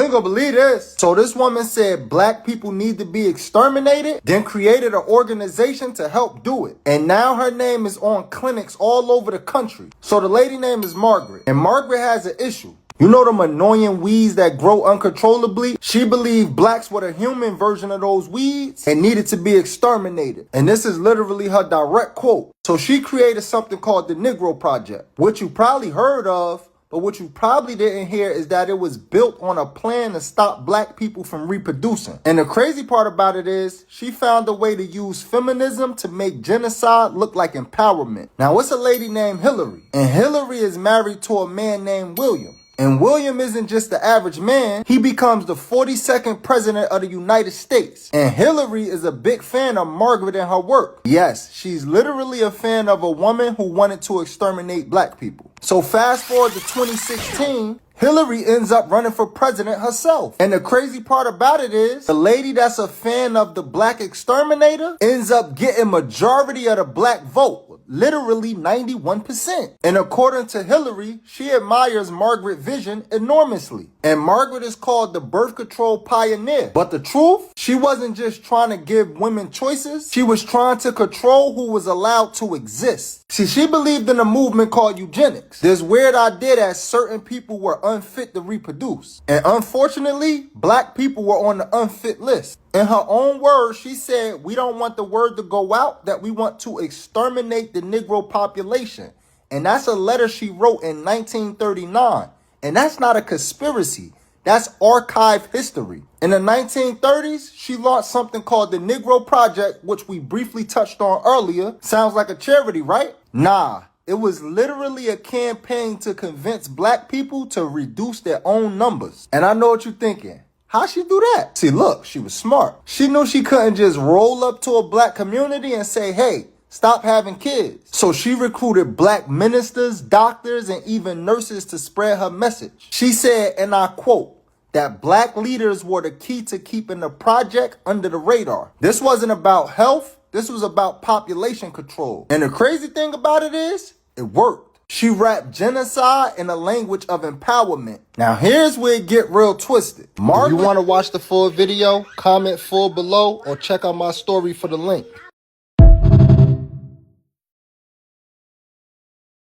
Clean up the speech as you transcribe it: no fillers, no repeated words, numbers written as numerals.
ain't gonna believe this. So this woman said black people need to be exterminated, then created an organization to help do it. And now her name is on clinics all over the country. So the lady name is Margaret, and Margaret has an issue. You know them annoying weeds that grow uncontrollably? She believed blacks were the human version of those weeds and needed to be exterminated. And this is literally her direct quote. So she created something called the Negro Project, which you probably heard of, but what you probably didn't hear is that it was built on a plan to stop black people from reproducing. And the crazy part about it is she found a way to use feminism to make genocide look like empowerment. Now, it's a lady named Hillary, and Hillary is married to a man named William. And William isn't just the average man, he becomes the 42nd president of the United States. And Hillary is a big fan of Margaret and her work. Yes, she's literally a fan of a woman who wanted to exterminate black people. So fast forward to 2016, Hillary ends up running for president herself. And the crazy part about it is, the lady that's a fan of the black exterminator ends up getting majority of the black vote. Literally 91%. And according to Hillary, she admires Margaret's vision enormously. And Margaret is called the birth control pioneer. But the truth, she wasn't just trying to give women choices. She was trying to control who was allowed to exist. See, she believed in a movement called eugenics. This weird idea that certain people were unfit to reproduce. And unfortunately, black people were on the unfit list. In her own words, she said, we don't want the word to go out that we want to exterminate the Negro population. And that's a letter she wrote in 1939. And that's not a conspiracy. That's archived history. In the 1930s, she launched something called the Negro Project, which we briefly touched on earlier. Sounds like a charity, right? Nah. It was literally a campaign to convince black people to reduce their own numbers. And I know what you're thinking. How'd she do that? See, look, she was smart. She knew she couldn't just roll up to a black community and say, hey, stop having kids. So she recruited black ministers, doctors, and even nurses to spread her message. She said, and I quote, that black leaders were the key to keeping the project under the radar. This wasn't about health. This was about population control. And the crazy thing about it is, it worked. She rapped genocide in a language of empowerment. Now here's where it get real twisted. If you want to watch the full video, comment full below or check out my story for the link.